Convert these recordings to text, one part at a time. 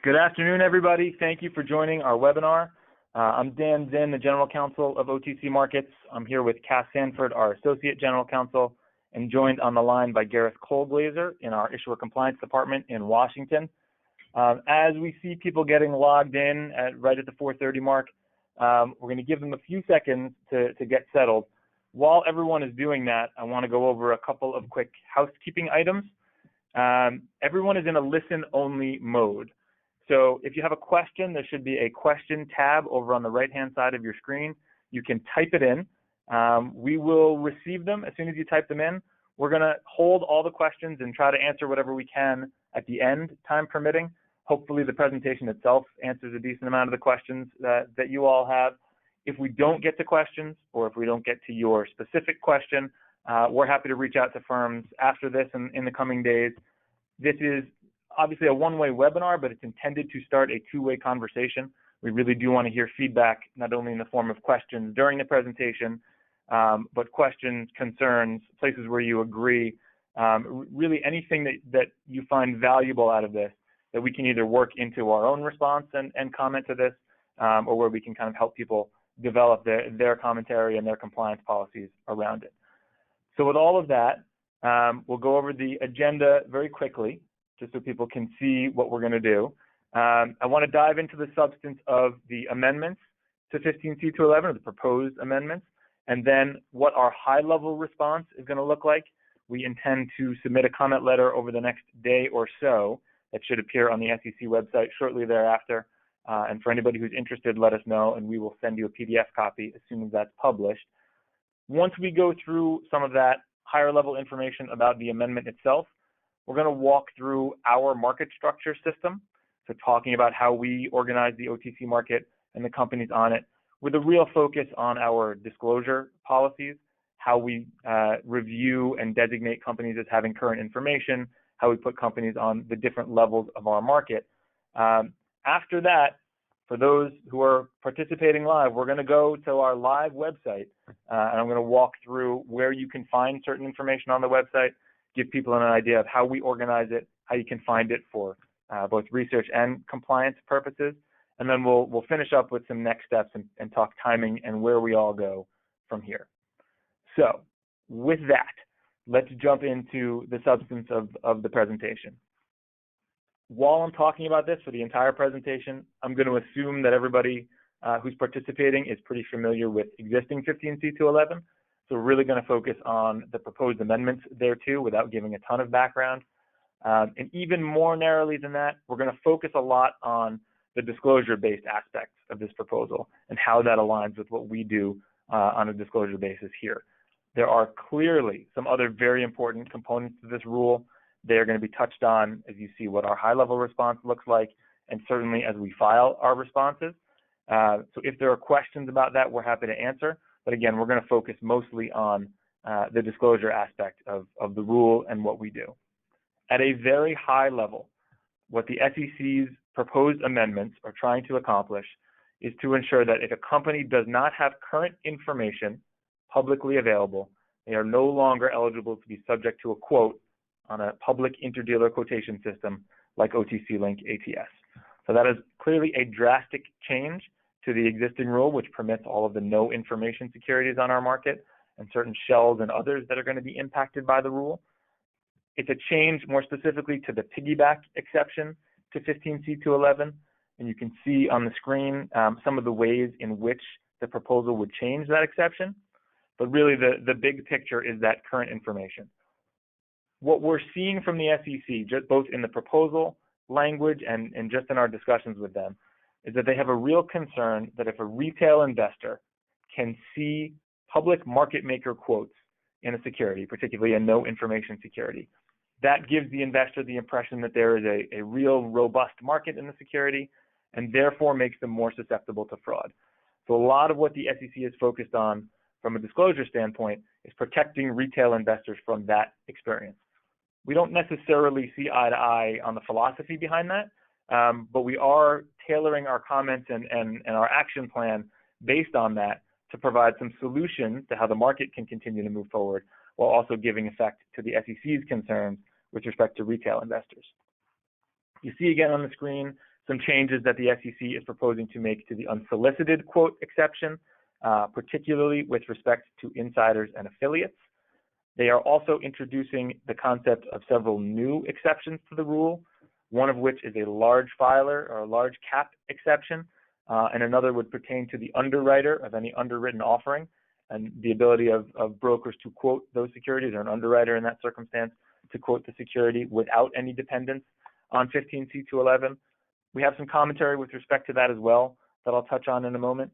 Good afternoon, everybody. Thank you for joining our webinar. I'm Dan Zinn, the General Counsel of OTC Markets. I'm here with Cass Sanford, our Associate General Counsel, and joined on the line by Gareth Colglazer in our Issuer Compliance Department in Washington. As we see people getting logged in right at the 4:30 mark, we're going to give them a few seconds to get settled. While everyone is doing that, I want to go over a couple of quick housekeeping items. Everyone is in a listen-only mode. So if you have a question, there should be a question tab over on the right-hand side of your screen. You can type it in. We will receive them as soon as you type them in. We're going to hold all the questions and try to answer whatever we can at the end, time permitting. Hopefully the presentation itself answers a decent amount of the questions that you all have. If we don't get to questions, or if we don't get to your specific question, we're happy to reach out to firms after this and in the coming days. This is obviously a one-way webinar, but it's intended to start a two-way conversation. We really do want to hear feedback, not only in the form of questions during the presentation, but questions, concerns, places where you agree, really anything that you find valuable out of this that we can either work into our own response and comment to this, or where we can kind of help people develop their commentary and their compliance policies around it. So with all of that, we'll go over the agenda very quickly, just so people can see what we're going to do. I want to dive into the substance of the amendments to 15c2-11, or the proposed amendments, and then what our high-level response is going to look like. We intend to submit a comment letter over the next day or so that should appear on the SEC website shortly thereafter. And for anybody who's interested, let us know, and we will send you a PDF copy as soon as that's published. Once we go through some of that higher-level information about the amendment itself, we're going to walk through our market structure system, so talking about how we organize the OTC market and the companies on it, with a real focus on our disclosure policies, how we review and designate companies as having current information, how we put companies on the different levels of our market. After that, for those who are participating live, we're going to go to our live website, and I'm going to walk through where you can find certain information on the website, give people an idea of how we organize it, how you can find it for both research and compliance purposes, and then we'll finish up with some next steps and talk timing and where we all go from here. So with that, let's jump into the substance of the presentation. While I'm talking about this for the entire presentation, I'm going to assume that everybody who's participating is pretty familiar with existing 15c2-11. So we're really going to focus on the proposed amendments there too, without giving a ton of background. And even more narrowly than that, we're going to focus a lot on the disclosure-based aspects of this proposal and how that aligns with what we do on a disclosure basis here. There are clearly some other very important components to this rule. They are going to be touched on as you see what our high-level response looks like, and certainly as we file our responses. So if there are questions about that, we're happy to answer. But again, we're going to focus mostly on the disclosure aspect of the rule and what we do. At a very high level, what the SEC's proposed amendments are trying to accomplish is to ensure that if a company does not have current information publicly available, they are no longer eligible to be subject to a quote on a public interdealer quotation system like OTC Link ATS. So that is clearly a drastic change to the existing rule, which permits all of the no information securities on our market and certain shells and others that are going to be impacted by the rule. It's a change more specifically to the piggyback exception to 15c2-11, and you can see on the screen some of the ways in which the proposal would change that exception. But really the big picture is that current information. What we're seeing from the SEC, just both in the proposal language and just in our discussions with them, is that they have a real concern that if a retail investor can see public market maker quotes in a security, particularly a no information security, that gives the investor the impression that there is a real robust market in the security, and therefore makes them more susceptible to fraud. So a lot of what the SEC is focused on from a disclosure standpoint is protecting retail investors from that experience. We don't necessarily see eye to eye on the philosophy behind that, but we are tailoring our comments and our action plan based on that to provide some solutions to how the market can continue to move forward, while also giving effect to the SEC's concerns with respect to retail investors. You see again on the screen some changes that the SEC is proposing to make to the unsolicited quote exception, particularly with respect to insiders and affiliates. They are also introducing the concept of several new exceptions to the rule, one of which is a large filer or a large cap exception, and another would pertain to the underwriter of any underwritten offering and the ability of brokers to quote those securities, or an underwriter in that circumstance to quote the security without any dependence on 15c2-11. We have some commentary with respect to that as well that I'll touch on in a moment.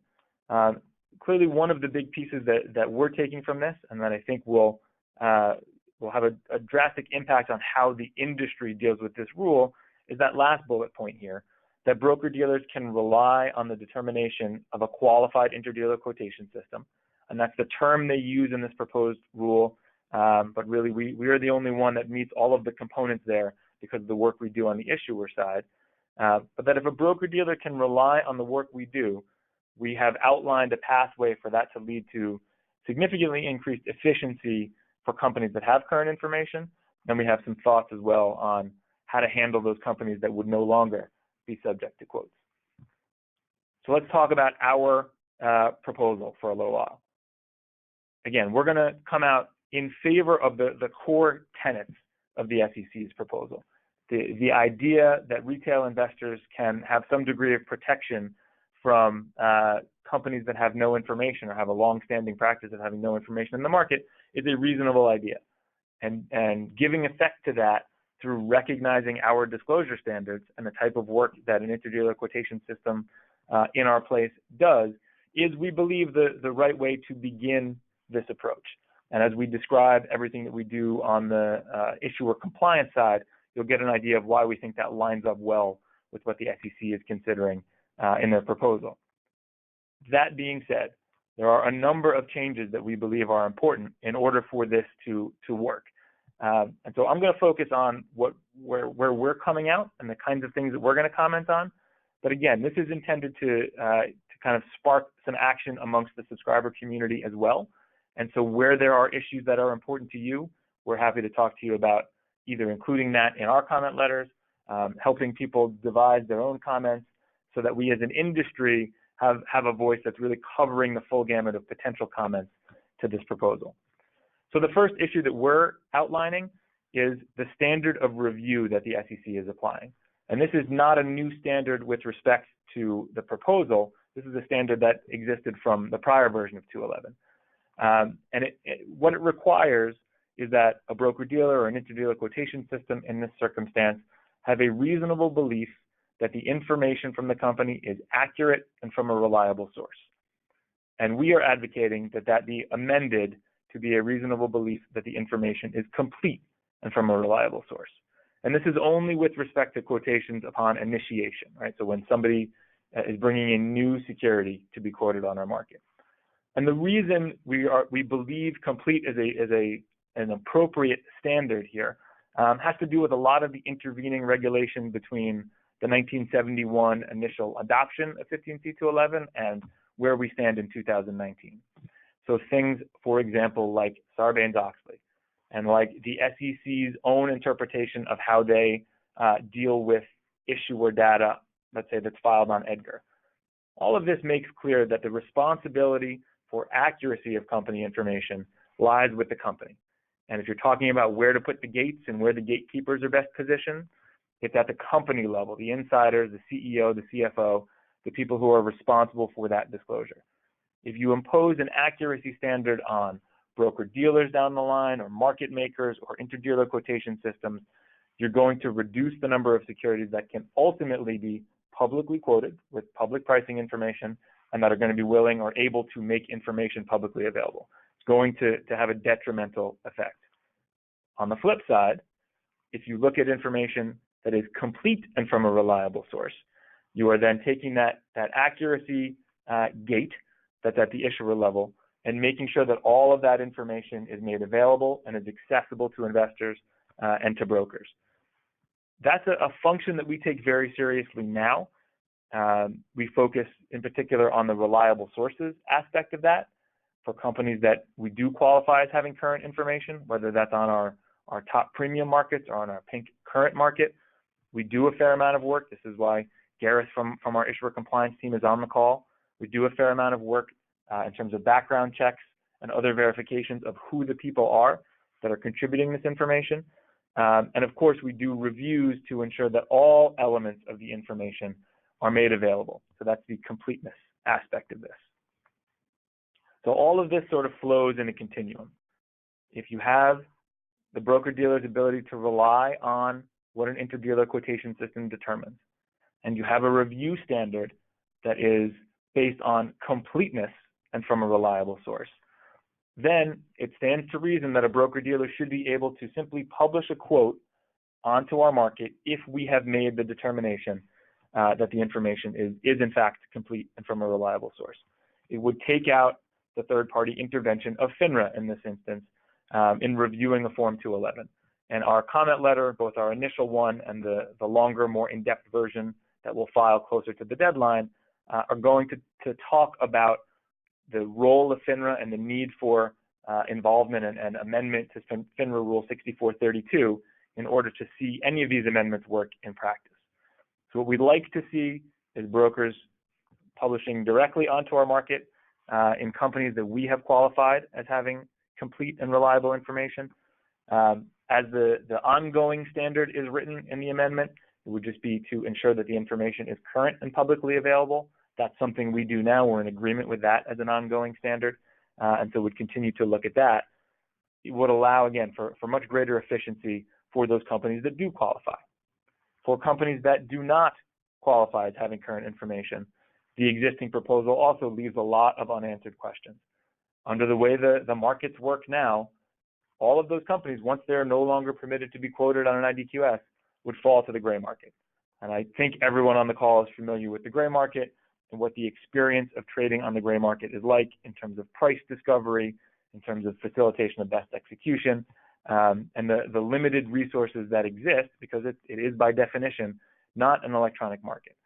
Clearly, one of the big pieces that we're taking from this, and that I think will have a drastic impact on how the industry deals with this rule, is that last bullet point here, that broker-dealers can rely on the determination of a qualified interdealer quotation system. And that's the term they use in this proposed rule, but really we are the only one that meets all of the components there because of the work we do on the issuer side. But that if a broker-dealer can rely on the work we do, we have outlined a pathway for that to lead to significantly increased efficiency for companies that have current information. And we have some thoughts as well on how to handle those companies that would no longer be subject to quotes. So let's talk about our proposal for a little while. Again, we're going to come out in favor of the core tenets of the SEC's proposal. The idea that retail investors can have some degree of protection from companies that have no information or have a long-standing practice of having no information in the market is a reasonable idea. And giving effect to that through recognizing our disclosure standards and the type of work that an interdealer quotation system in our place does is, we believe, the right way to begin this approach. And as we describe everything that we do on the issuer compliance side, you'll get an idea of why we think that lines up well with what the SEC is considering in their proposal. That being said, there are a number of changes that we believe are important in order for this to work. And so I'm going to focus on where we're coming out and the kinds of things that we're going to comment on. But again, this is intended to kind of spark some action amongst the subscriber community as well. And so where there are issues that are important to you, we're happy to talk to you about either including that in our comment letters, helping people devise their own comments so that we as an industry have a voice that's really covering the full gamut of potential comments to this proposal. So the first issue that we're outlining is the standard of review that the SEC is applying. And this is not a new standard with respect to the proposal. This is a standard that existed from the prior version of 211. And what it requires is that a broker-dealer or an interdealer quotation system in this circumstance have a reasonable belief that the information from the company is accurate and from a reliable source. And we are advocating that that be amended to be a reasonable belief that the information is complete and from a reliable source. And this is only with respect to quotations upon initiation, right? So when somebody is bringing in new security to be quoted on our market. And the reason we believe complete is an appropriate standard here has to do with a lot of the intervening regulation between the 1971 initial adoption of 15c2-11 and where we stand in 2019. So things, for example, like Sarbanes-Oxley and like the SEC's own interpretation of how they deal with issuer data, let's say that's filed on Edgar. All of this makes clear that the responsibility for accuracy of company information lies with the company. And if you're talking about where to put the gates and where the gatekeepers are best positioned, it's at the company level, the insiders, the CEO, the CFO, the people who are responsible for that disclosure. If you impose an accuracy standard on broker-dealers down the line or market makers or interdealer quotation systems, you're going to reduce the number of securities that can ultimately be publicly quoted with public pricing information and that are going to be willing or able to make information publicly available. It's going to have a detrimental effect. On the flip side, if you look at information that is complete and from a reliable source, you are then taking that accuracy gate that's at the issuer level and making sure that all of that information is made available and is accessible to investors and to brokers. That's a function that we take very seriously now. We focus in particular on the reliable sources aspect of that for companies that we do qualify as having current information, whether that's on our top premium markets or on our pink current market. We do a fair amount of work. This is why Gareth from our issuer compliance team is on the call. We do a fair amount of work in terms of background checks and other verifications of who the people are that are contributing this information. And of course, we do reviews to ensure that all elements of the information are made available. So that's the completeness aspect of this. So all of this sort of flows in a continuum. If you have the broker-dealer's ability to rely on what an interdealer quotation system determines, and you have a review standard that is based on completeness and from a reliable source, then it stands to reason that a broker-dealer should be able to simply publish a quote onto our market if we have made the determination that the information is in fact complete and from a reliable source. It would take out the third-party intervention of FINRA in this instance in reviewing a Form 211. And our comment letter, both our initial one and the longer, more in-depth version that we'll file closer to the deadline, are going to talk about the role of FINRA and the need for involvement and amendment to FINRA Rule 6432 in order to see any of these amendments work in practice. So what we'd like to see is brokers publishing directly onto our market in companies that we have qualified as having complete and reliable information. As the ongoing standard is written in the amendment, it would just be to ensure that the information is current and publicly available. That's something we do now. We're in agreement with that as an ongoing standard, and so we'd continue to look at that. It would allow, again, for much greater efficiency for those companies that do qualify. For companies that do not qualify as having current information, the existing proposal also leaves a lot of unanswered questions. Under the way the markets work now, all of those companies, once they're no longer permitted to be quoted on an IDQS, would fall to the gray market. And I think everyone on the call is familiar with the gray market and what the experience of trading on the gray market is like in terms of price discovery, in terms of facilitation of best execution, and the limited resources that exist, because it is by definition not an electronic market.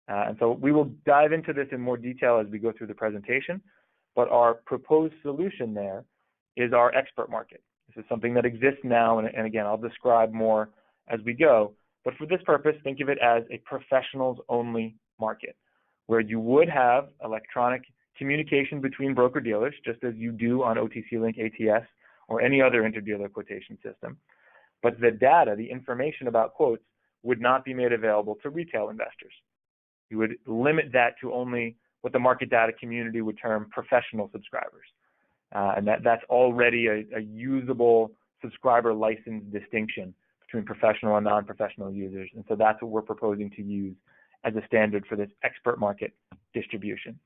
And so we will dive into this in more detail as we go through the presentation, but our proposed solution there is our expert market. This is something that exists now, and again, I'll describe more as we go, but for this purpose, think of it as a professionals-only market, where you would have electronic communication between broker-dealers, just as you do on OTC Link ATS or any other interdealer quotation system. But the data, the information about quotes, would not be made available to retail investors. You would limit that to only what the market data community would term professional subscribers. And that's already a usable subscriber license distinction between professional and non-professional users. And so that's what we're proposing to use as a standard for this expert market distribution.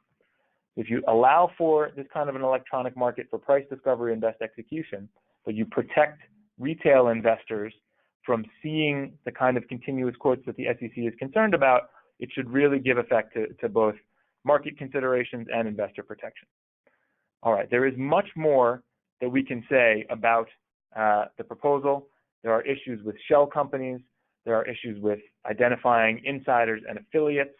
If you allow for this kind of an electronic market for price discovery and best execution, but you protect retail investors from seeing the kind of continuous quotes that the SEC is concerned about, it should really give effect to both market considerations and investor protection. All right, there is much more that we can say about the proposal. There are issues with shell companies. There are issues with identifying insiders and affiliates.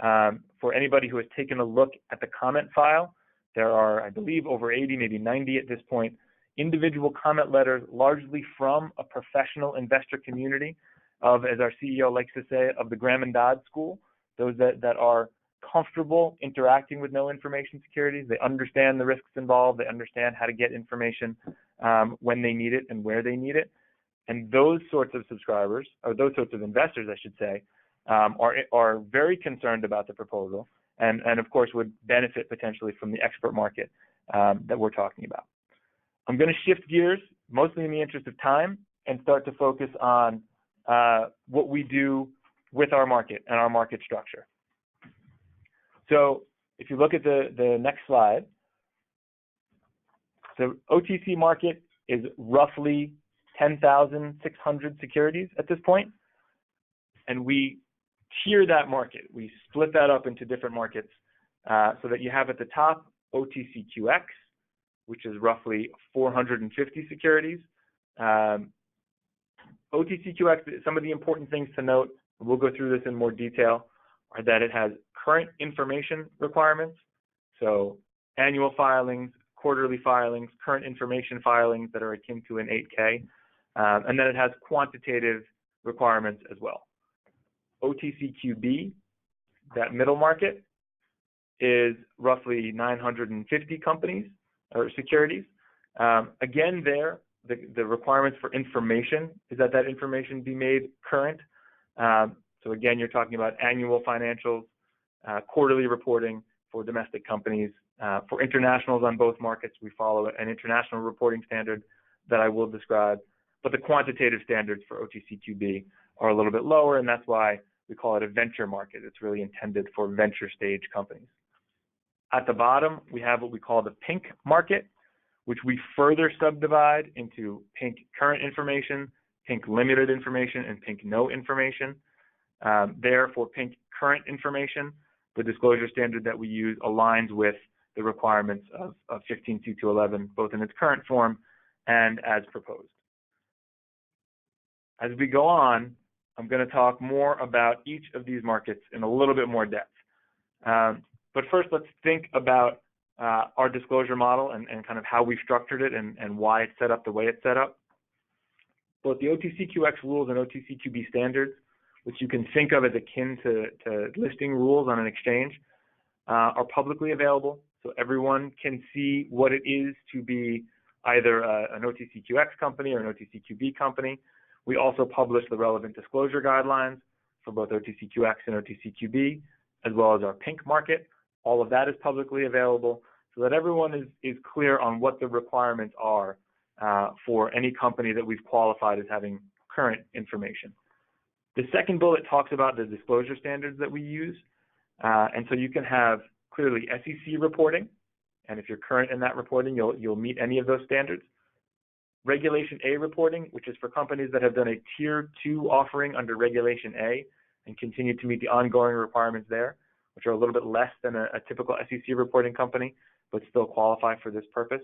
For anybody who has taken a look at the comment file, there are, I believe, over 80, maybe 90 at this point, individual comment letters largely from a professional investor community of, as our CEO likes to say, of the Graham and Dodd school, those that are comfortable interacting with no information securities. They understand the risks involved. They understand how to get information when they need it and where they need it. And those sorts of subscribers, or those sorts of investors, I should say, are very concerned about the proposal and of course, would benefit potentially from the expert market that we're talking about. I'm going to shift gears, mostly in the interest of time, and start to focus on what we do with our market and our market structure. So if you look at the next slide, the OTC market is roughly 10,600 securities at this point, and we tier that market. We split that up into different markets so that you have at the top OTCQX, which is roughly 450 securities. OTCQX, some of the important things to note, we'll go through this in more detail, are that it has current information requirements, so annual filings, quarterly filings, current information filings that are akin to an 8K, and then it has quantitative requirements as well. OTCQB That middle market is roughly 950 companies or securities. Again, there, the requirements for information is that that information be made current. So again, you're talking about annual financials, quarterly reporting for domestic companies. For internationals on both markets, we follow an international reporting standard that I will describe, but the quantitative standards for OTCQB are a little bit lower, and that's why we call it a venture market. It's really intended for venture stage companies. At the bottom, we have what we call the pink market, which we further subdivide into pink current information, pink limited information, and pink no information. There, for pink current information, the disclosure standard that we use aligns with the requirements of 15c2-11, both in its current form and as proposed. As we go on, I'm going to talk more about each of these markets in a little bit more depth. But first, let's think about our disclosure model and kind of how we structured it and why it's set up the way it's set up. Both the OTCQX rules and OTCQB standards, which you can think of as akin to listing rules on an exchange, are publicly available, so everyone can see what it is to be either an OTCQX company or an OTCQB company. We also publish the relevant disclosure guidelines for both OTCQX and OTCQB, as well as our pink market. All of that is publicly available so that everyone is clear on what the requirements are for any company that we've qualified as having current information. The second bullet talks about the disclosure standards that we use. And so you can have clearly SEC reporting, and if you're current in that reporting, you'll meet any of those standards. Regulation A reporting, which is for companies that have done a Tier 2 offering under Regulation A and continue to meet the ongoing requirements there, which are a little bit less than a typical SEC reporting company, but still qualify for this purpose.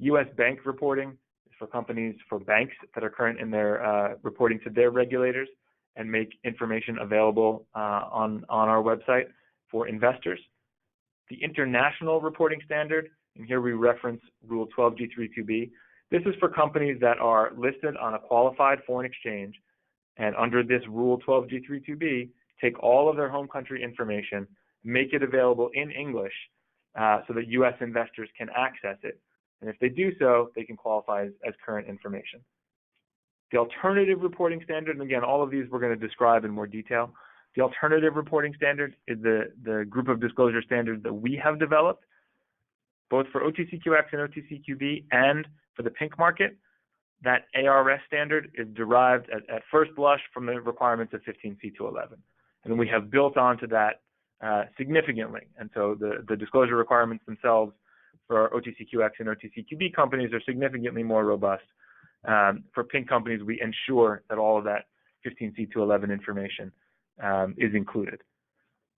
U.S. bank reporting is for companies, for banks that are current in their reporting to their regulators and make information available on our website for investors. The international reporting standard, and here we reference Rule 12G32B. This is for companies that are listed on a qualified foreign exchange, and under this Rule 12G32B, take all of their home country information, make it available in English so that U.S. investors can access it. And if they do so, they can qualify as current information. The alternative reporting standard, and again, all of these we're going to describe in more detail. The alternative reporting standard is the group of disclosure standards that we have developed, both for OTCQX and OTCQB and for the pink market. That ARS standard is derived at first blush from the requirements of 15c2-11. And we have built onto that significantly. And so the disclosure requirements themselves for OTCQX and OTCQB companies are significantly more robust. For pink companies, we ensure that all of that 15c2-11 information is included.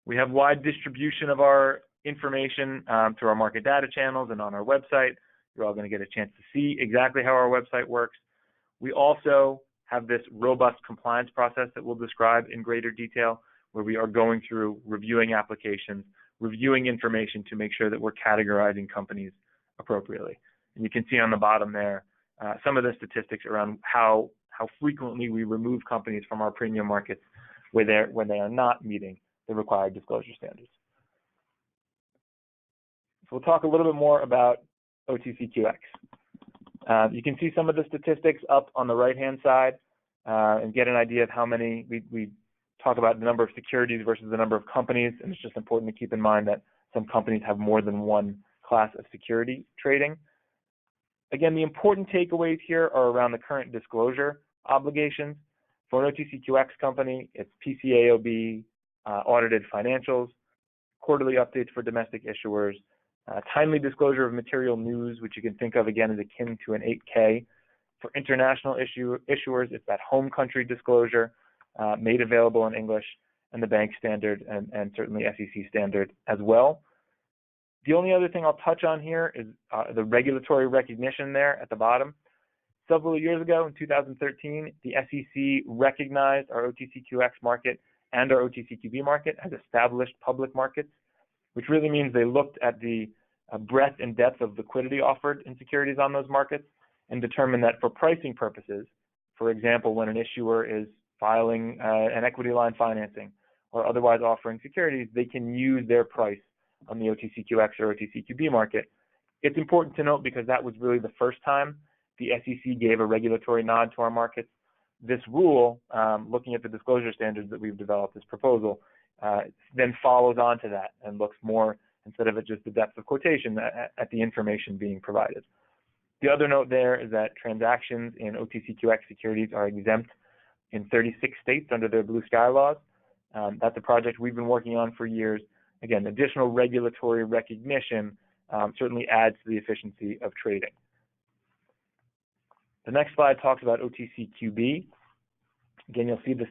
We have wide distribution of our information through our market data channels and on our website. You're all going to get a chance to see exactly how our website works. We also have this robust compliance process that we'll describe in greater detail, where we are going through reviewing applications, reviewing information to make sure that we're categorizing companies appropriately. And you can see on the bottom there some of the statistics around how frequently we remove companies from our premium markets when they are not meeting the required disclosure standards. So we'll talk a little bit more about OTCQX. You can see some of the statistics up on the right-hand side and get an idea of how many. We talk about the number of securities versus the number of companies, and it's just important to keep in mind that some companies have more than one class of security trading. Again, the important takeaways here are around the current disclosure obligations. For an OTCQX company, it's PCAOB, audited financials, quarterly updates for domestic issuers, timely disclosure of material news, which you can think of again as akin to an 8K. For international issuers, it's that home country disclosure made available in English, and the bank standard and certainly SEC standard as well. The only other thing I'll touch on here is the regulatory recognition there at the bottom. Several years ago, in 2013, the SEC recognized our OTCQX market and our OTCQB market as established public markets, which really means they looked at the breadth and depth of liquidity offered in securities on those markets and determined that for pricing purposes, for example, when an issuer is filing an equity line financing or otherwise offering securities, they can use their price on the OTCQX or OTCQB market. It's important to note because that was really the first time the SEC gave a regulatory nod to our markets. This rule, looking at the disclosure standards that we've developed, this proposal, then follows on to that and looks more, instead of at just the depth of quotation, at the information being provided. The other note there is that transactions in OTCQX securities are exempt in 36 states under their blue sky laws. That's a project we've been working on for years. Again, additional regulatory recognition certainly adds to the efficiency of trading. The next slide talks about OTCQB. Again, you'll see the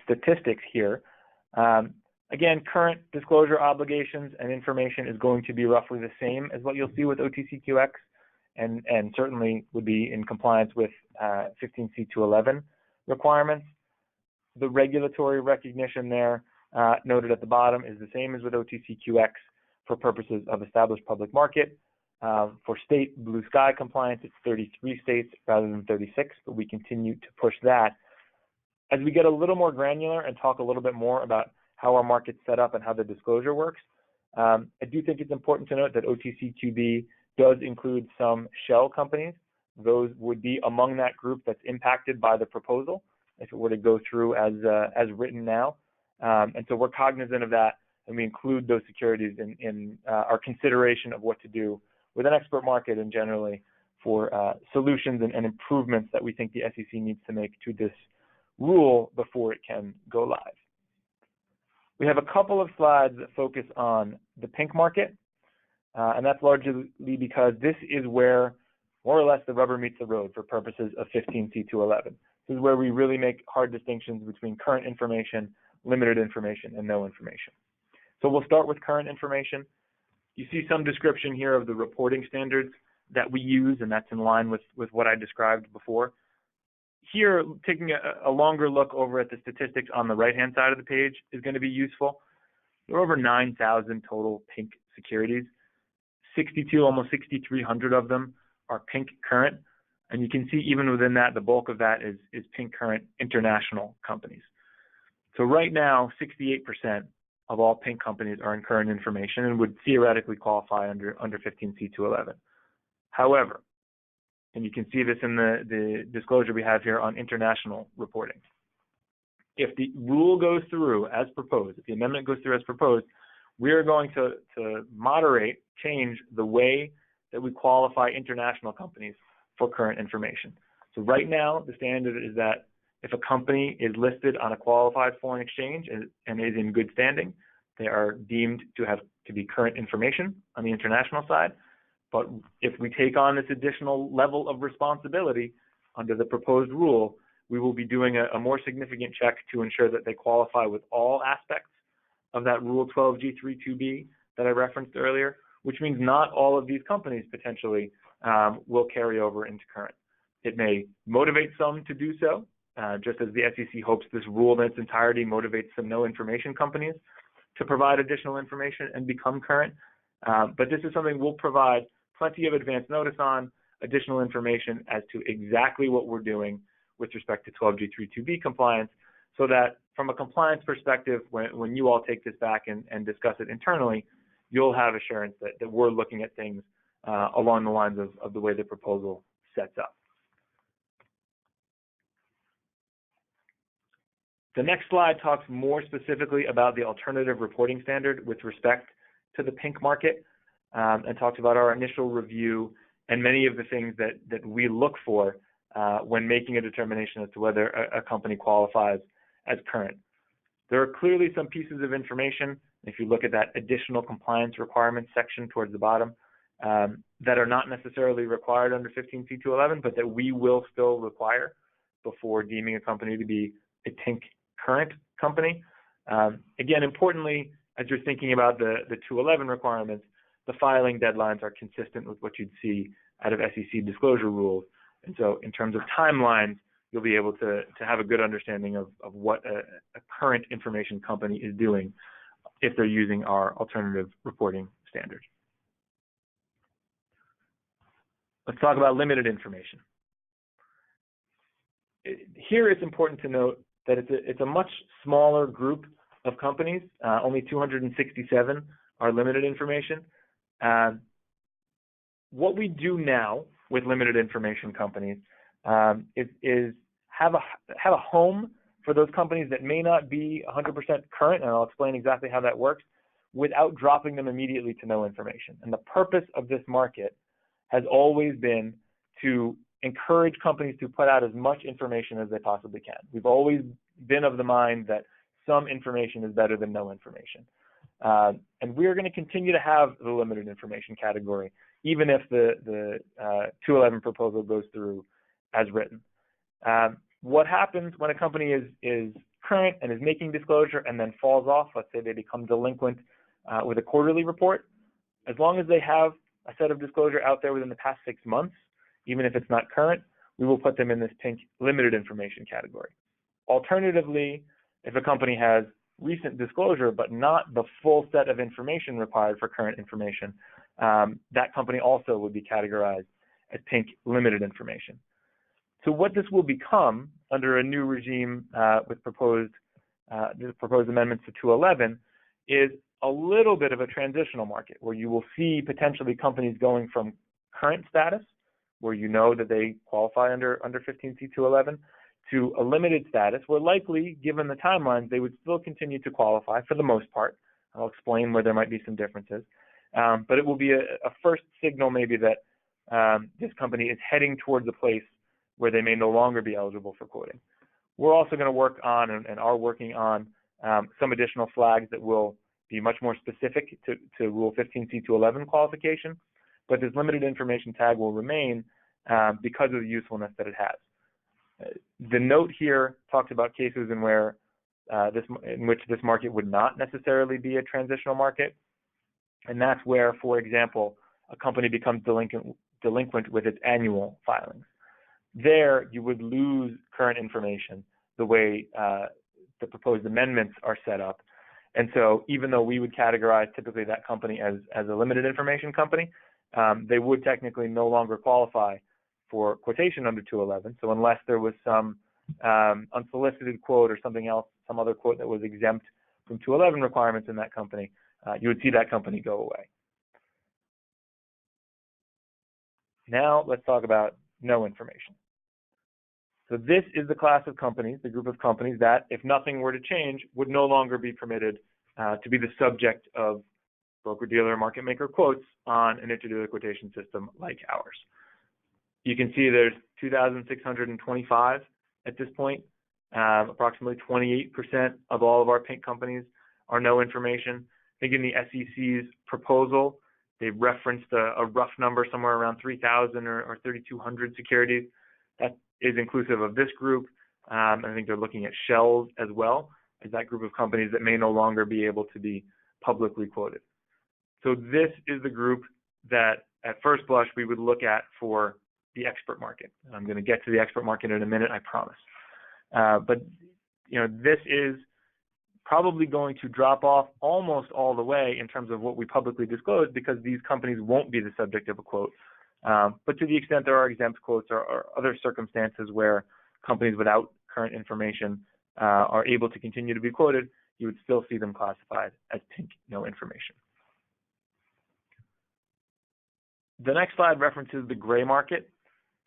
statistics here. Again, current disclosure obligations and information is going to be roughly the same as what you'll see with OTCQX, and certainly would be in compliance with 15c2-11 requirements. The regulatory recognition there noted at the bottom is the same as with OTCQX for purposes of established public market. For state blue sky compliance, it's 33 states rather than 36, but we continue to push that. As we get a little more granular and talk a little bit more about how our market's set up and how the disclosure works, I do think it's important to note that OTCQB does include some shell companies. Those would be among that group that's impacted by the proposal if it were to go through as written now. And so we're cognizant of that, and we include those securities in our consideration of what to do with an expert market and generally for solutions and improvements that we think the SEC needs to make to this rule before it can go live. We have a couple of slides that focus on the pink market, and that's largely because this is where more or less the rubber meets the road for purposes of 15c2-11. This is where we really make hard distinctions between current information, limited information, and no information. So we'll start with current information. You see some description here of the reporting standards that we use, and that's in line with what I described before. Here, taking a longer look over at the statistics on the right-hand side of the page is going to be useful. There are over 9,000 total pink securities. 62, almost 6,300 of them are pink current. And you can see even within that, the bulk of that is pink current international companies. So right now, 68% of all pink companies are in current information and would theoretically qualify under 15c2-11. However, and you can see this in the disclosure we have here on international reporting. If the rule goes through as proposed, if the amendment goes through as proposed, we are going to change the way that we qualify international companies for current information. So right now, the standard is that if a company is listed on a qualified foreign exchange and is in good standing, they are deemed to be current information on the international side. But if we take on this additional level of responsibility under the proposed rule, we will be doing a more significant check to ensure that they qualify with all aspects of that Rule 12G3.2b that I referenced earlier, which means not all of these companies potentially will carry over into current. It may motivate some to do so, just as the SEC hopes this rule in its entirety motivates some no information companies to provide additional information and become current. But this is something we'll provide plenty of advance notice on, additional information as to exactly what we're doing with respect to 12G3.2b compliance, so that from a compliance perspective, when you all take this back and discuss it internally, you'll have assurance that we're looking at things along the lines of the way the proposal sets up. The next slide talks more specifically about the alternative reporting standard with respect to the pink market, and talks about our initial review and many of the things that we look for when making a determination as to whether a company qualifies as current. There are clearly some pieces of information, if you look at that additional compliance requirements section towards the bottom, that are not necessarily required under 15c2-11, but that we will still require before deeming a company to be a pink current company. Again, importantly, as you're thinking about the 211 requirements, the filing deadlines are consistent with what you'd see out of SEC disclosure rules. And so in terms of timelines, you'll be able to have a good understanding of what a current information company is doing if they're using our alternative reporting standard. Let's talk about limited information. Here it's important to note that it's a much smaller group of companies. Only 267 are limited information. What we do now with limited information companies is have a home for those companies that may not be 100% current, and I'll explain exactly how that works, without dropping them immediately to no information. And the purpose of this market has always been to encourage companies to put out as much information as they possibly can. We've always been of the mind that some information is better than no information. And we're going to continue to have the limited information category, even if the 211 proposal goes through as written. What happens when a company is current and is making disclosure and then falls off? Let's say they become delinquent with a quarterly report. As long as they have a set of disclosure out there within the past 6 months, even if it's not current, we will put them in this pink limited information category. Alternatively, if a company has recent disclosure but not the full set of information required for current information, that company also would be categorized as pink limited information. So what this will become under a new regime with the proposed amendments to 211 is a little bit of a transitional market where you will see potentially companies going from current status, where you know that they qualify under 15c2-11, to a limited status where likely, given the timelines, they would still continue to qualify for the most part. I'll explain where there might be some differences. But it will be a first signal maybe that this company is heading towards a place where they may no longer be eligible for quoting. We're also going to work on and are working on some additional flags that will be much more specific to Rule 15c2-11 qualification, but this limited information tag will remain because of the usefulness that it has. The note here talks about cases in which this market would not necessarily be a transitional market, and that's where, for example, a company becomes delinquent with its annual filings. There, you would lose current information the way the proposed amendments are set up. And so even though we would categorize typically that company as a limited information company, they would technically no longer qualify for quotation under 211. So unless there was some unsolicited quote or something else, some other quote that was exempt from 211 requirements in that company, you would see that company go away. Now let's talk about no information. So this is the class of companies, the group of companies that, if nothing were to change, would no longer be permitted to be the subject of broker-dealer market maker quotes on an interdealer quotation system like ours. You can see there's 2,625 at this point. Approximately 28% of all of our pink companies are no information. I think in the SEC's proposal, they referenced a rough number somewhere around 3,000 or 3,200 securities. That is inclusive of this group. I think they're looking at shells as well as that group of companies that may no longer be able to be publicly quoted. So this is the group that at first blush we would look at for the expert market. I'm going to get to the expert market in a minute, I promise. But this is probably going to drop off almost all the way in terms of what we publicly disclose because these companies won't be the subject of a quote. But to the extent there are exempt quotes or other circumstances where companies without current information are able to continue to be quoted, you would still see them classified as pink no information. The next slide references the gray market.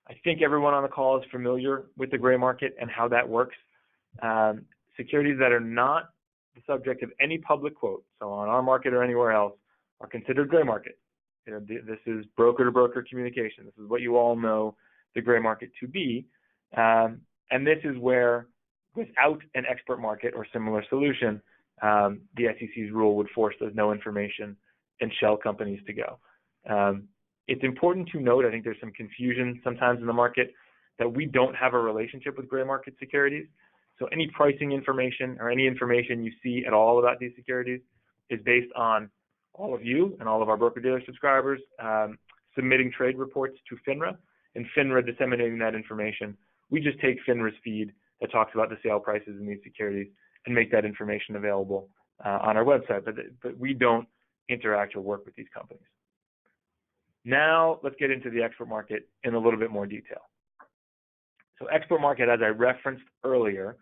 I think everyone on the call is familiar with the gray market and how that works. Securities that are not the subject of any public quote, so on our market or anywhere else, are considered gray market. This is broker-to-broker communication. This is what you all know the gray market to be. And this is where, without an expert market or similar solution, the SEC's rule would force those no information and shell companies to go. It's important to note, I think there's some confusion sometimes in the market, that we don't have a relationship with gray market securities. So any pricing information or any information you see at all about these securities is based on all of you and all of our broker-dealer subscribers submitting trade reports to FINRA, and FINRA disseminating that information. We just take FINRA's feed that talks about the sale prices in these securities and make that information available on our website, but we don't interact or work with these companies. Now let's get into the expert market in a little bit more detail. So expert market, as I referenced earlier,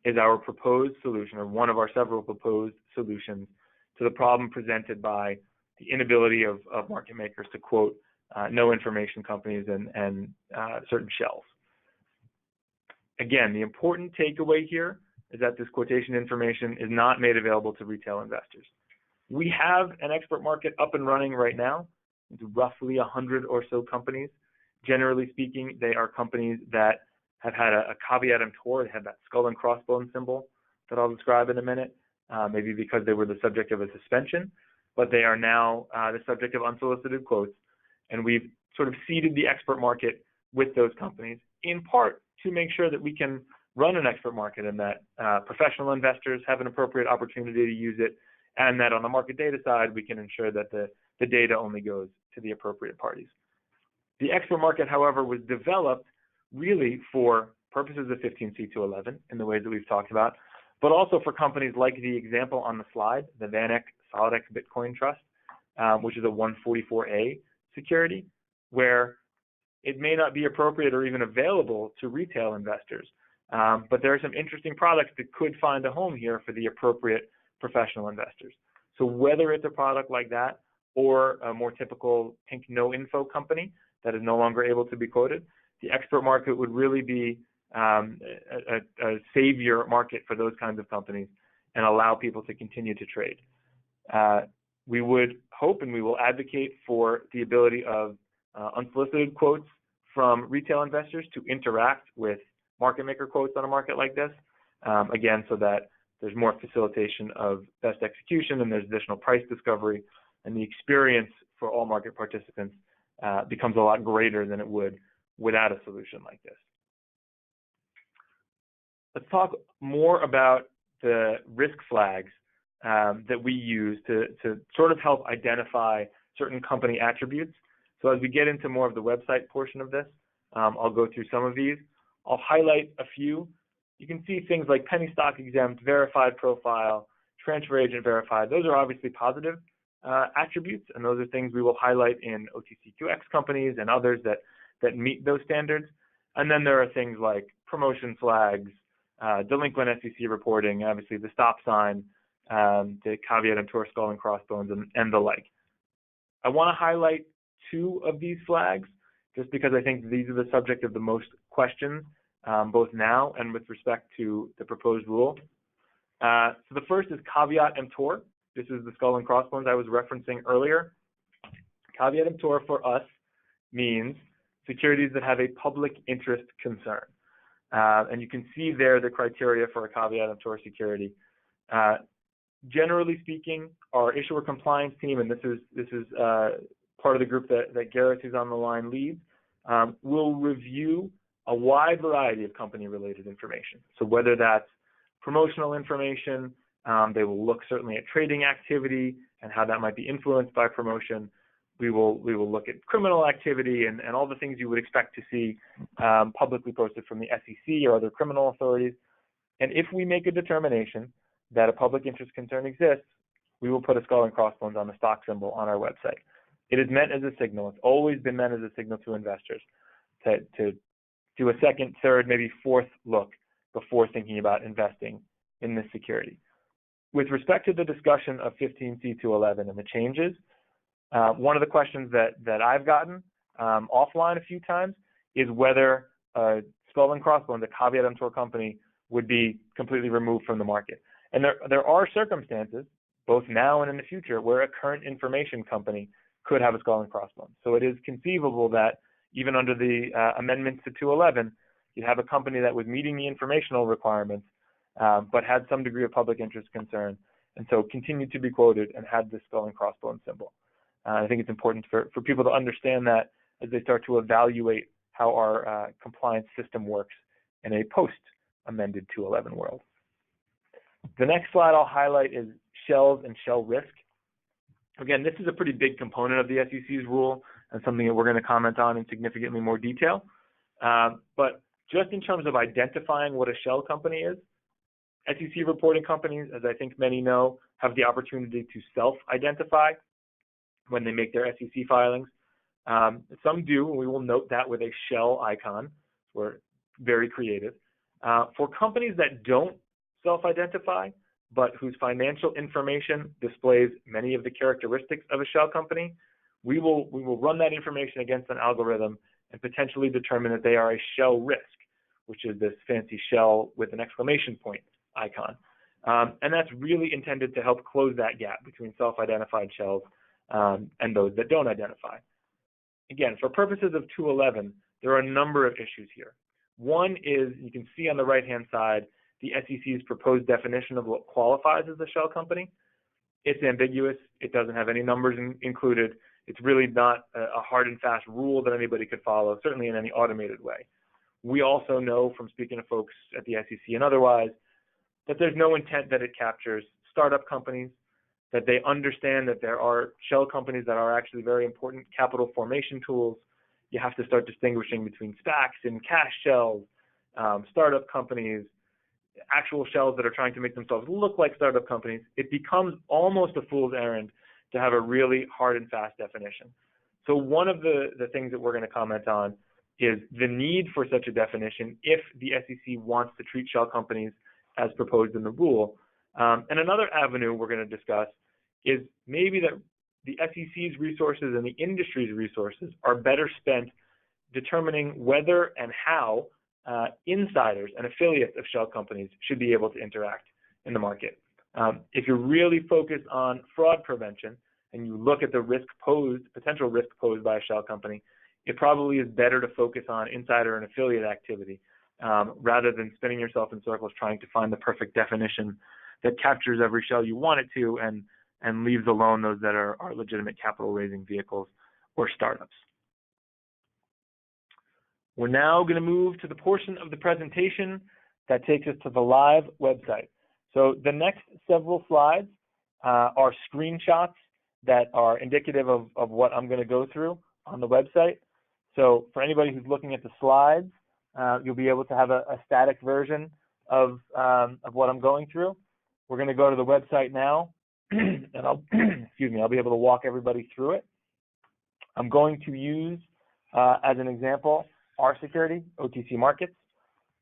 is our proposed solution, or one of our several proposed solutions to the problem presented by the inability of market makers to quote no information companies and certain shells. Again, the important takeaway here is that this quotation information is not made available to retail investors. We have an expert market up and running right now. It's roughly 100 or so companies. Generally speaking, they are companies that have had a caveat emptor. They had that skull and crossbones symbol that I'll describe in a minute, maybe because they were the subject of a suspension, but they are now the subject of unsolicited quotes. And we've sort of seeded the expert market with those companies, in part to make sure that we can run an expert market and that professional investors have an appropriate opportunity to use it, and that on the market data side, we can ensure that the data only goes to the appropriate parties. The expert market, however, was developed really for purposes of 15c2-11 in the ways that we've talked about, but also for companies like the example on the slide, the VanEck SolidX Bitcoin Trust, which is a 144A security, where it may not be appropriate or even available to retail investors, but there are some interesting products that could find a home here for the appropriate professional investors. So whether it's a product like that or a more typical pink no info company that is no longer able to be quoted, the expert market would really be a savior market for those kinds of companies and allow people to continue to trade. We would hope and we will advocate for the ability of unsolicited quotes from retail investors to interact with market maker quotes on a market like this, again, so that there's more facilitation of best execution and there's additional price discovery, and the experience for all market participants becomes a lot greater than it would without a solution like this. Let's talk more about the risk flags that we use to sort of help identify certain company attributes. So as we get into more of the website portion of this, I'll go through some of these. I'll highlight a few. You can see things like penny stock exempt, verified profile, transfer agent verified. Those are obviously positive attributes, and those are things we will highlight in OTCQX companies and others that meet those standards. And then there are things like promotion flags, delinquent SEC reporting, obviously the stop sign, the caveat emptor skull and crossbones, and the like. I want to highlight two of these flags just because I think these are the subject of the most questions, both now and with respect to the proposed rule. So the first is caveat emptor. This is the skull and crossbones I was referencing earlier. Caveat emptor for us means securities that have a public interest concern. And you can see there the criteria for a caveat emptor security. Generally speaking, our issuer compliance team, and this is part of the group that Gareth, who's on the line, leads, will review a wide variety of company-related information. So whether that's promotional information, they will look certainly at trading activity and how that might be influenced by promotion. We will look at criminal activity and all the things you would expect to see publicly posted from the SEC or other criminal authorities. And if we make a determination that a public interest concern exists, we will put a skull and crossbones on the stock symbol on our website. It is meant as a signal. It's always been meant as a signal to investors to do a second, third, maybe fourth look before thinking about investing in this security. With respect to the discussion of 15c2-11 and the changes, one of the questions that I've gotten offline a few times is whether a skull and crossbones, a caveat emptor company, would be completely removed from the market. And there are circumstances, both now and in the future, where a current information company could have a skull and crossbones. So it is conceivable that even under the amendments to 211, you'd have a company that was meeting the informational requirements, but had some degree of public interest concern, and so continued to be quoted and had this skull and crossbones symbol. I think it's important for people to understand that as they start to evaluate how our compliance system works in a post-amended 211 world. The next slide I'll highlight is shells and shell risk. Again, this is a pretty big component of the SEC's rule and something that we're going to comment on in significantly more detail. But just in terms of identifying what a shell company is, SEC reporting companies, as I think many know, have the opportunity to self-identify when they make their SEC filings. Some do, and we will note that with a shell icon. We're very creative. For companies that don't self-identify, but whose financial information displays many of the characteristics of a shell company, we will run that information against an algorithm and potentially determine that they are a shell risk, which is this fancy shell with an exclamation point icon. And that's really intended to help close that gap between self-identified shells and those that don't identify. Again, for purposes of 211, there are a number of issues here. One is, you can see on the right-hand side, the SEC's proposed definition of what qualifies as a shell company. It's ambiguous. It doesn't have any numbers included. It's really not a hard and fast rule that anybody could follow, certainly in any automated way. We also know from speaking to folks at the SEC and otherwise that there's no intent that it captures startup companies, that they understand that there are shell companies that are actually very important capital formation tools. You have to start distinguishing between SPACs and cash shells, startup companies, actual shells that are trying to make themselves look like startup companies. It becomes almost a fool's errand to have a really hard and fast definition. So one of the things that we're going to comment on is the need for such a definition if the SEC wants to treat shell companies as proposed in the rule. And another avenue we're going to discuss is maybe that the SEC's resources and the industry's resources are better spent determining whether and how insiders and affiliates of shell companies should be able to interact in the market. If you're really focused on fraud prevention and you look at the potential risk posed by a shell company, it probably is better to focus on insider and affiliate activity rather than spinning yourself in circles trying to find the perfect definition that captures every shell you want it to and leaves alone those that are legitimate capital raising vehicles or startups. We're now going to move to the portion of the presentation that takes us to the live website. So the next several slides are screenshots that are indicative of what I'm going to go through on the website. So for anybody who's looking at the slides, you'll be able to have a static version of what I'm going through. We're going to go to the website now, and I'll be able to walk everybody through it. I'm going to use, as an example, our security, OTC Markets.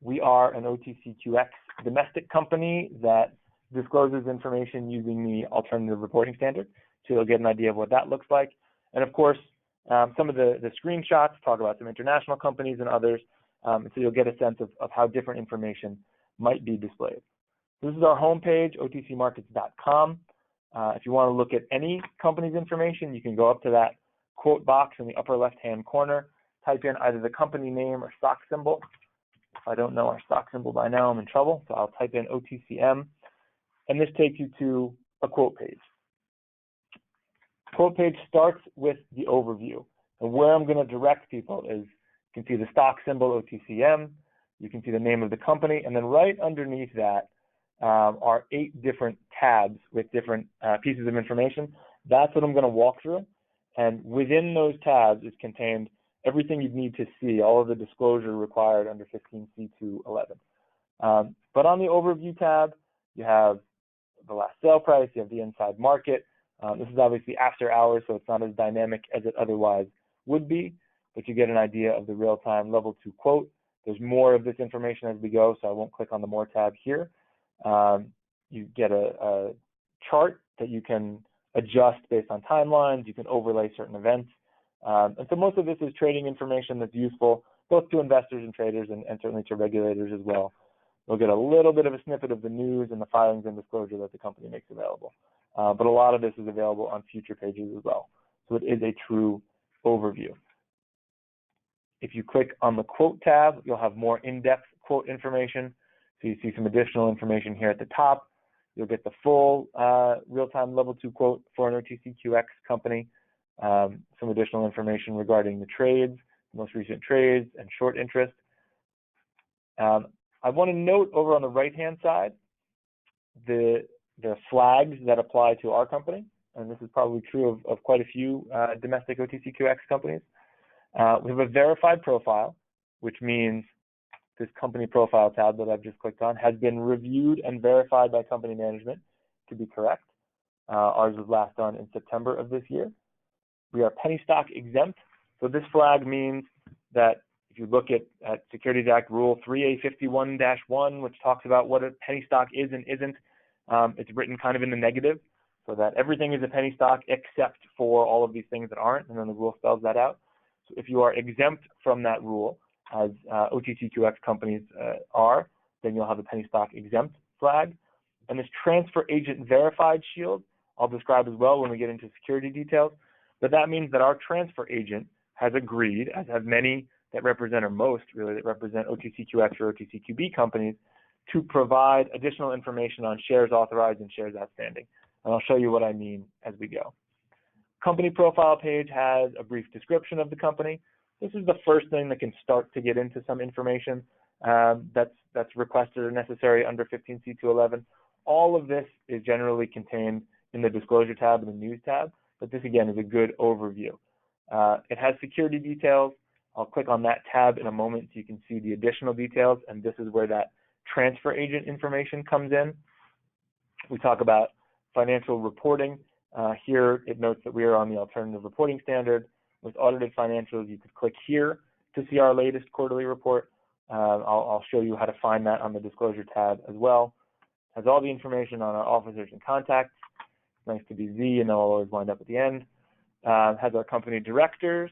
We are an OTCQX domestic company that discloses information using the alternative reporting standard. So you'll get an idea of what that looks like. And of course, some of the screenshots talk about some international companies and others. So you'll get a sense of how different information might be displayed. This is our homepage, otcmarkets.com. If you want to look at any company's information, you can go up to that quote box in the upper left-hand corner, type in either the company name or stock symbol. If I don't know our stock symbol by now, I'm in trouble. So I'll type in OTCM, and this takes you to a quote page. Quote page starts with the overview. And where I'm going to direct people is, you can see the stock symbol OTCM, you can see the name of the company, and then right underneath that are 8 different tabs with different pieces of information. That's what I'm going to walk through. And within those tabs is contained everything you'd need to see, all of the disclosure required under 15c2-11. But on the overview tab, you have the last sale price, you have the inside market. This is obviously after hours, so it's not as dynamic as it otherwise would be, but you get an idea of the real-time level 2 quote. There's more of this information as we go, so I won't click on the more tab here. You get a chart that you can adjust based on timelines. You can overlay certain events. And so most of this is trading information that's useful both to investors and traders and certainly to regulators as well. You'll get a little bit of a snippet of the news and the filings and disclosure that the company makes available. But a lot of this is available on future pages as well. So it is a true overview. If you click on the quote tab, you'll have more in-depth quote information. So you see some additional information here at the top. You'll get the full real-time level 2 quote for an OTCQX company. Some additional information regarding the trades, most recent trades, and short interest. I want to note over on the right-hand side the flags that apply to our company, and this is probably true of quite a few domestic OTCQX companies. We have a verified profile, which means this company profile tab that I've just clicked on has been reviewed and verified by company management to be correct. Ours was last done in September of this year. We are penny stock exempt, so this flag means that if If you look at Securities Act Rule 3A51-1, which talks about what a penny stock is and isn't, it's written kind of in the negative, so that everything is a penny stock except for all of these things that aren't, and then the rule spells that out. So if you are exempt from that rule, as OTCQX companies are, then you'll have a penny stock exempt flag. And this transfer agent verified shield, I'll describe as well when we get into security details, but that means that our transfer agent has agreed, as have many that represent, or most really, that represent OTCQX or OTCQB companies, to provide additional information on shares authorized and shares outstanding. And I'll show you what I mean as we go. Company profile page has a brief description of the company. This is the first thing that can start to get into some information that's requested or necessary under 15c2-11. All of this is generally contained in the disclosure tab and the news tab, but this again is a good overview. It has security details. I'll click on that tab in a moment so you can see the additional details, and this is where that transfer agent information comes in. We talk about financial reporting. Here it notes that we are on the alternative reporting standard. With audited financials, you could click here to see our latest quarterly report. I'll show you how to find that on the disclosure tab as well. It has all the information on our officers and contacts. It's nice to be Z, and they'll always wind up at the end. Has our company directors,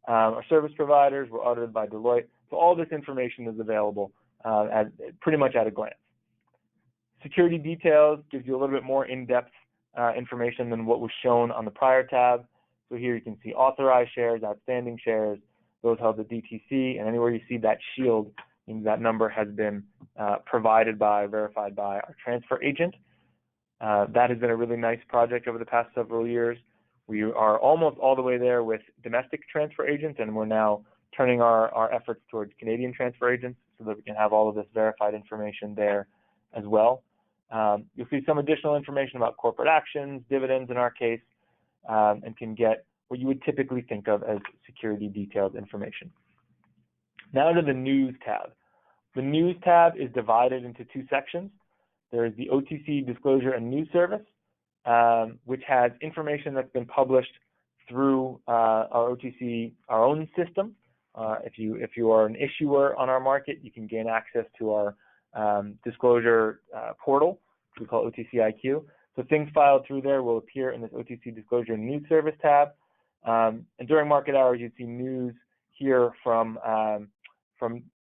our service providers. We're audited by Deloitte. So all this information is available pretty much at a glance. Security details gives you a little bit more in-depth information than what was shown on the prior tab. So here you can see authorized shares, outstanding shares, those held at DTC, and anywhere you see that shield means that number has been provided by, verified by our transfer agent. That has been a really nice project over the past several years. We are almost all the way there with domestic transfer agents, and we're now turning our efforts towards Canadian transfer agents so that we can have all of this verified information there as well. You'll see some additional information about corporate actions, dividends in our case, and can get what you would typically think of as security detailed information. Now to the News tab. The News tab is divided into two sections. There is the OTC Disclosure and News Service, which has information that's been published through our OTC, our own system. If you are an issuer on our market, you can gain access to our disclosure portal, which we call OTCIQ. So things filed through there will appear in this OTC Disclosure and News Service tab. And during market hours, you'd see news here from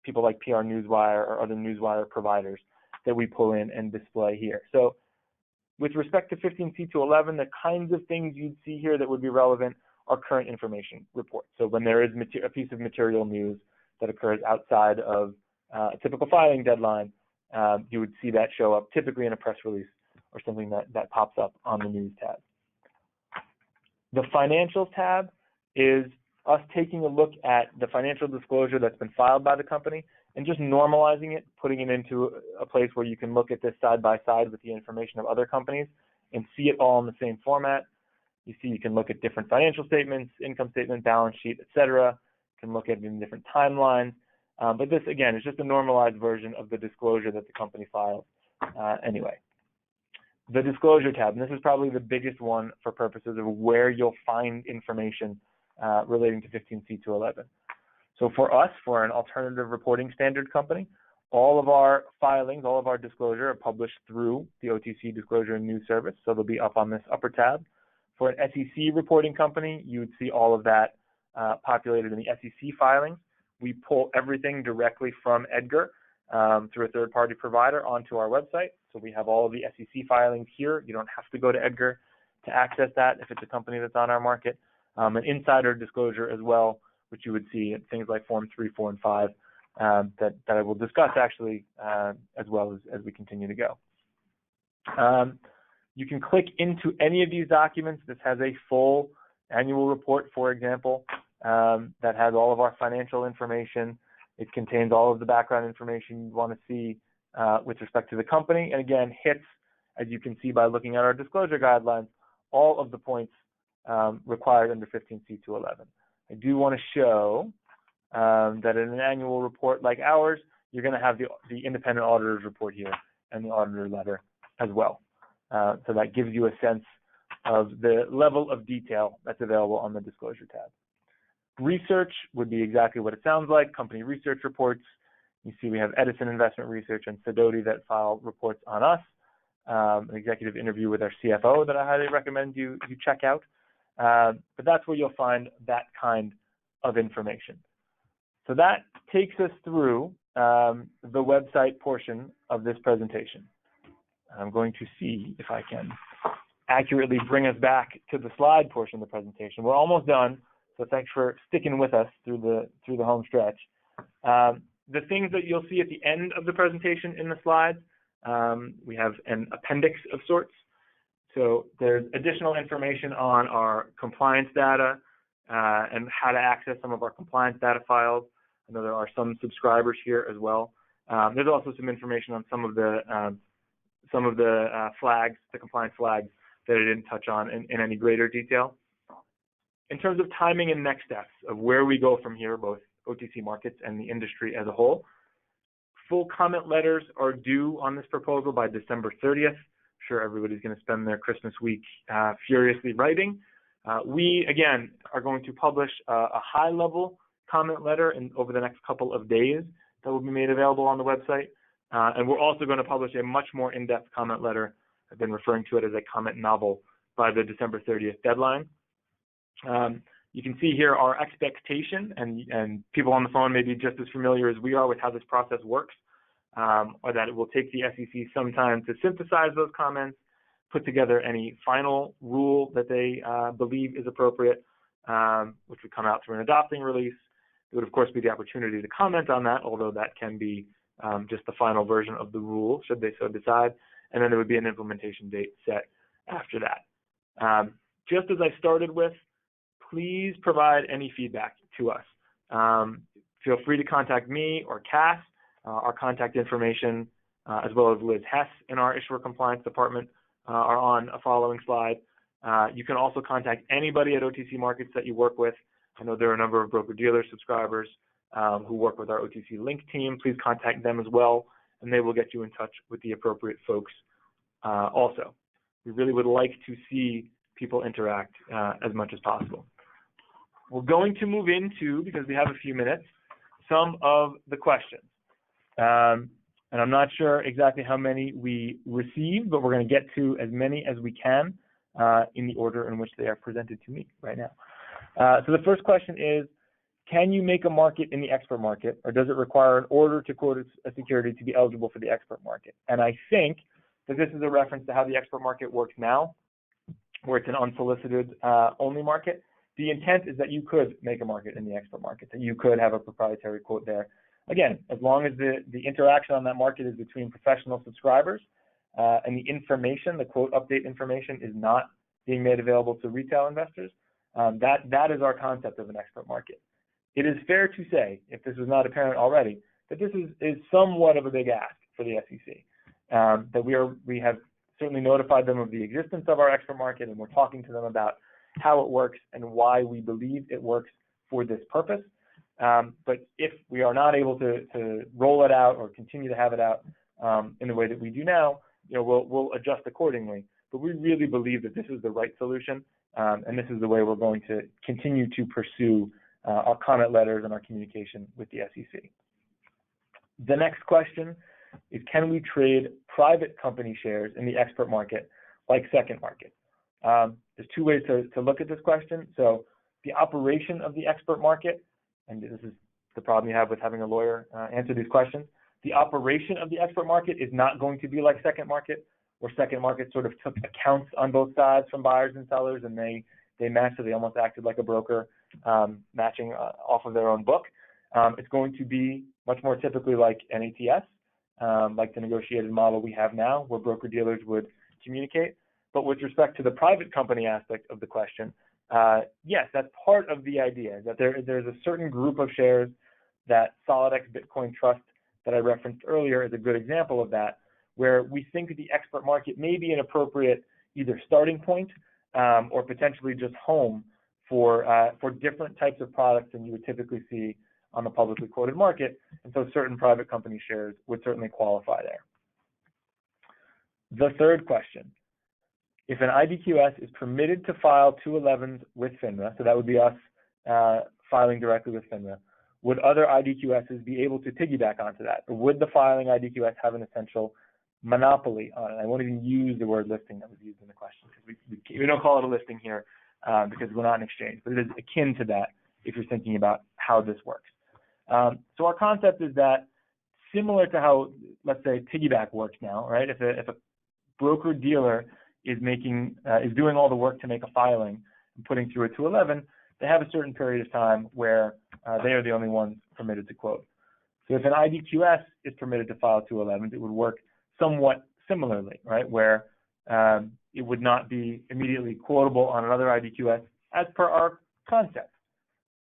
people like PR Newswire or other Newswire providers that we pull in and display here. So with respect to 15c2-11, the kinds of things you'd see here that would be relevant are current information reports. So when there is a piece of material news that occurs outside of a typical filing deadline, you would see that show up typically in a press release or something that pops up on the News tab. The Financials tab is us taking a look at the financial disclosure that's been filed by the company and just normalizing it, putting it into a place where you can look at this side by side with the information of other companies and see it all in the same format. You see, you can look at different financial statements, income statement, balance sheet, etc. You can look at it in different timelines. But this, again, is just a normalized version of the disclosure that the company files anyway. The Disclosure tab, and this is probably the biggest one for purposes of where you'll find information relating to 15c2-11. So for us, for an alternative reporting standard company, all of our filings, all of our disclosure are published through the OTC Disclosure and News Service, so they'll be up on this upper tab. For an SEC reporting company, you would see all of that populated in the SEC filings. We pull everything directly from EDGAR through a third-party provider onto our website. So we have all of the SEC filings here. You don't have to go to EDGAR to access that if it's a company that's on our market. And insider disclosure as well, which you would see in things like Form 3, 4, and 5 that I will discuss actually as well as we continue to go. You can click into any of these documents. This has a full annual report, for example, that has all of our financial information. It contains all of the background information you want to see with respect to the company, and again, hits, as you can see by looking at our disclosure guidelines, all of the points required under 15c2-11. I do want to show that in an annual report like ours, you're going to have the independent auditor's report here and the auditor letter as well. So that gives you a sense of the level of detail that's available on the Disclosure tab. Research would be exactly what it sounds like, company research reports. You see we have Edison Investment Research and Sidoti that file reports on us. An executive interview with our CFO that I highly recommend you check out. But that's where you'll find that kind of information. So that takes us through the website portion of this presentation. I'm going to see if I can accurately bring us back to the slide portion of the presentation. We're almost done, so thanks for sticking with us through the home stretch. The things that you'll see at the end of the presentation in the slides, we have an appendix of sorts. So there's additional information on our compliance data and how to access some of our compliance data files. I know there are some subscribers here as well. There's also some information on some of the flags, the compliance flags that I didn't touch on in any greater detail. In terms of timing and next steps of where we go from here, both OTC markets and the industry as a whole, full comment letters are due on this proposal by December 30th. I'm sure everybody's going to spend their Christmas week furiously writing. We, again, are going to publish a high-level comment letter over the next couple of days that will be made available on the website. And we're also going to publish a much more in-depth comment letter. I've been referring to it as a comment novel by the December 30th deadline. You can see here our expectation, and people on the phone may be just as familiar as we are with how this process works, or that it will take the SEC some time to synthesize those comments, put together any final rule that they believe is appropriate, which would come out through an adopting release. There would, of course, be the opportunity to comment on that, although that can be just the final version of the rule, should they so decide. And then there would be an implementation date set after that. Just as I started with, please provide any feedback to us. Feel free to contact me or Cass. Our contact information, as well as Liz Hess in our Issuer Compliance Department, are on a following slide. You can also contact anybody at OTC Markets that you work with. I know there are a number of broker-dealer subscribers who work with our OTC Link team. Please contact them as well, and they will get you in touch with the appropriate folks also. We really would like to see people interact as much as possible. We're going to move into, because we have a few minutes, some of the questions. And I'm not sure exactly how many we received, but we're going to get to as many as we can in the order in which they are presented to me right now. So the first question is, can you make a market in the expert market, or does it require an order to quote a security to be eligible for the expert market? And I think that this is a reference to how the expert market works now, where it's an unsolicited only market. The intent is that you could make a market in the expert market, that you could have a proprietary quote there. Again, as long as the interaction on that market is between professional subscribers and the information, the quote update information, is not being made available to retail investors, that is our concept of an expert market. It is fair to say, if this was not apparent already, that this is somewhat of a big ask for the SEC. That we have certainly notified them of the existence of our expert market, and we're talking to them about how it works and why we believe it works for this purpose. But if we are not able to roll it out or continue to have it out in the way that we do now, we'll adjust accordingly. But we really believe that this is the right solution, and this is the way we're going to continue to pursue our comment letters and our communication with the SEC. The next question is, can we trade private company shares in the expert market like second market? There's two ways to look at this question. So the operation of the expert market, and this is the problem you have with having a lawyer answer these questions, the operation of the expert market is not going to be like second market, where second market sort of took accounts on both sides from buyers and sellers, and they matched, so they almost acted like a broker matching off of their own book. It's going to be much more typically like an ATS, like the negotiated model we have now, where broker-dealers would communicate. But with respect to the private company aspect of the question, yes, that's part of the idea, that there's a certain group of shares that SolidX Bitcoin Trust that I referenced earlier is a good example of that, where we think the expert market may be an appropriate either starting point or potentially just home for different types of products than you would typically see on the publicly quoted market, and so certain private company shares would certainly qualify there. The third question: if an IBQS is permitted to file 211s with FINRA, so that would be us filing directly with FINRA, would other IDQSs be able to piggyback onto that? Or would the filing IDQS have an essential monopoly on it? I won't even use the word listing that was used in the question, because we don't call it a listing here because we're not an exchange, but it is akin to that if you're thinking about how this works. So our concept is that similar to how, let's say, piggyback works now, right? If a broker-dealer is doing all the work to make a filing and putting through a 211, they have a certain period of time where they are the only ones permitted to quote. So if an IDQS is permitted to file 211s, it would work somewhat similarly, right? Where it would not be immediately quotable on another IDQS as per our concept.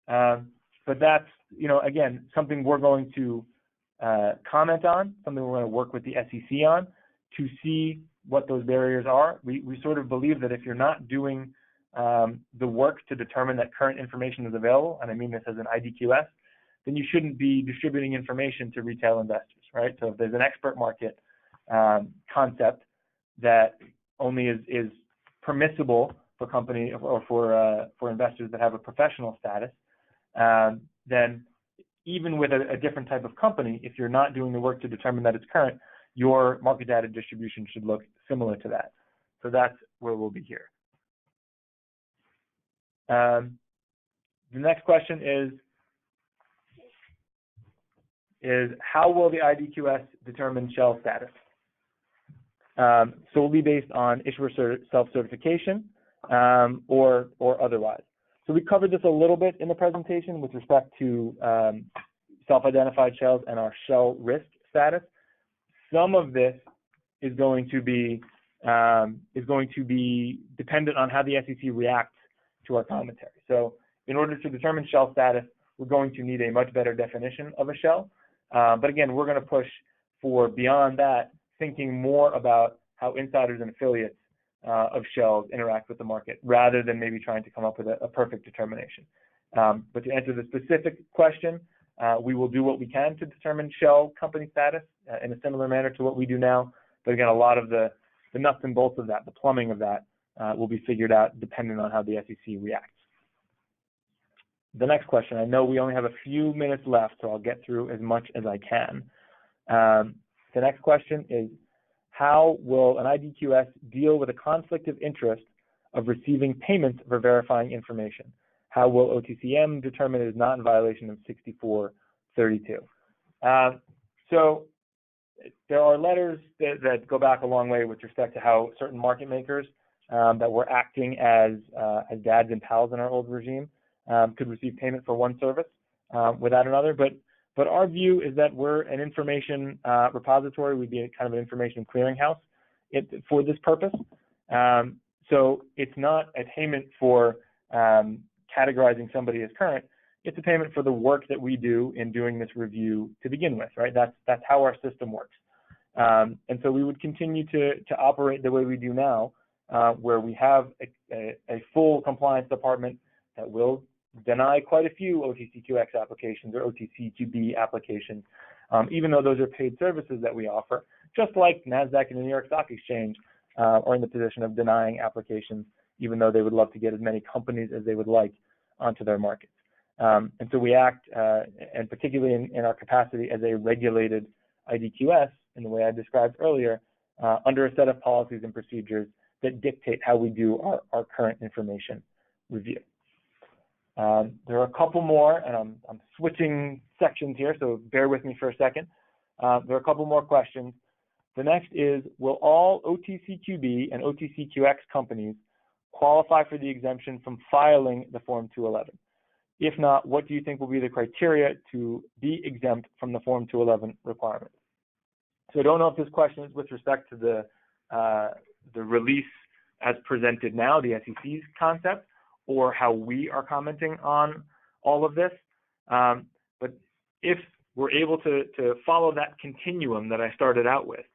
But that's, again, something we're going to comment on, something we're going to work with the SEC on to see what those barriers are. We sort of believe that if you're not doing the work to determine that current information is available, and I mean this as an IDQS, then you shouldn't be distributing information to retail investors, right? So if there's an expert market concept that only is permissible for company or for investors that have a professional status, then even with a different type of company, if you're not doing the work to determine that it's current, your market data distribution should look similar to that. So that's where we'll be here. The next question is how will the IDQS determine shell status? Solely based on issuer self-certification or otherwise. So we covered this a little bit in the presentation with respect to self-identified shells and our shell risk status. Some of this is going to be dependent on how the SEC reacts to our commentary. So in order to determine shell status, we're going to need a much better definition of a shell. But again, we're going to push for beyond that, thinking more about how insiders and affiliates of shells interact with the market, rather than maybe trying to come up with a perfect determination. But to answer the specific question, we will do what we can to determine shell company status in a similar manner to what we do now. But again, a lot of the nuts and bolts of that, the plumbing of that, will be figured out depending on how the SEC reacts. The next question, I know we only have a few minutes left, so I'll get through as much as I can. The next question is, how will an IDQS deal with a conflict of interest of receiving payments for verifying information? How will OTCM determine it is not in violation of 6432? So there are letters that go back a long way with respect to how certain market makers that were acting as dads and pals in our old regime could receive payment for one service without another. But our view is that we're an information repository. We'd be kind of an information clearinghouse for this purpose. So it's not a payment for categorizing somebody as current. It's a payment for the work that we do in doing this review to begin with, right? That's how our system works. And so we would continue to operate the way we do now, where we have a full compliance department that will deny quite a few OTCQX applications or OTCQB applications, even though those are paid services that we offer, just like NASDAQ and the New York Stock Exchange are in the position of denying applications, even though they would love to get as many companies as they would like onto their markets. And so we act, and particularly in our capacity as a regulated IDQS, in the way I described earlier, under a set of policies and procedures that dictate how we do our current information review. There are a couple more, and I'm switching sections here, so bear with me for a second. There are a couple more questions. The next is, will all OTCQB and OTCQX companies qualify for the exemption from filing the Form 211? If not, what do you think will be the criteria to be exempt from the Form 211 requirement? So I don't know if this question is with respect to the release as presented now, the SEC's concept, or how we are commenting on all of this. But if we're able to follow that continuum that I started out with,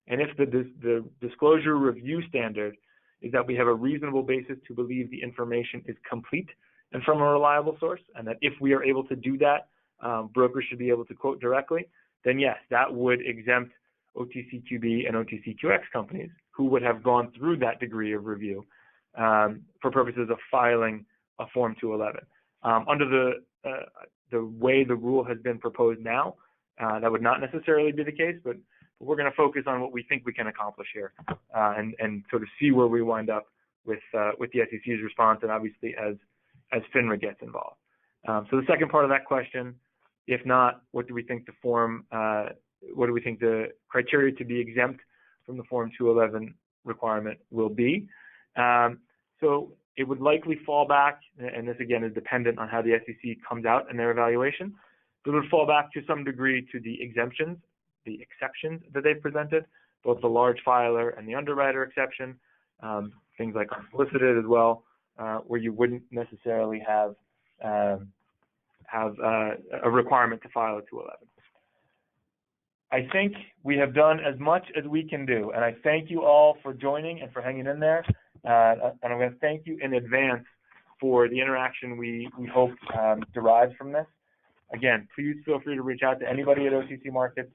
and if the disclosure review standard is that we have a reasonable basis to believe the information is complete and from a reliable source, and that if we are able to do that, brokers should be able to quote directly, then yes, that would exempt OTCQB and OTCQX companies who would have gone through that degree of review for purposes of filing a Form 211. Under the way the rule has been proposed now, that would not necessarily be the case, but we're going to focus on what we think we can accomplish here, and sort of see where we wind up with the SEC's response, and obviously as FINRA gets involved. So the second part of that question, if not, what do we think what do we think the criteria to be exempt from the Form 211 requirement will be? So it would likely fall back, and this again is dependent on how the SEC comes out in their evaluation, but it would fall back to some degree to the exemptions, the exceptions that they've presented, both the large filer and the underwriter exception, things like unsolicited as well, where you wouldn't necessarily have a requirement to file a 211. I think we have done as much as we can do, and I thank you all for joining and for hanging in there. And I'm going to thank you in advance for the interaction we hope derives from this. Again, please feel free to reach out to anybody at OTC Markets.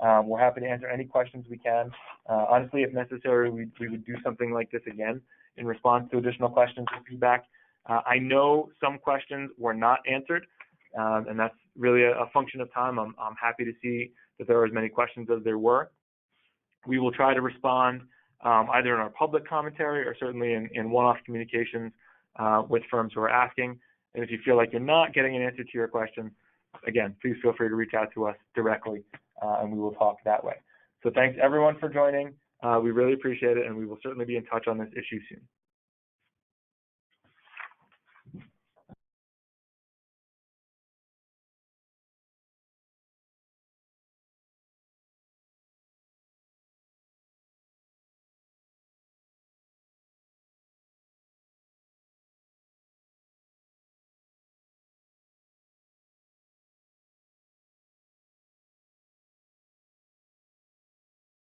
We're happy to answer any questions we can. Honestly, if necessary, we would do something like this again in response to additional questions and feedback. I know some questions were not answered, and that's really a function of time. I'm happy to see that there are as many questions as there were. We will try to respond either in our public commentary or certainly in one-off communications with firms who are asking. And if you feel like you're not getting an answer to your question, again, please feel free to reach out to us directly, and we will talk that way. So thanks everyone for joining. We really appreciate it, and we will certainly be in touch on this issue soon.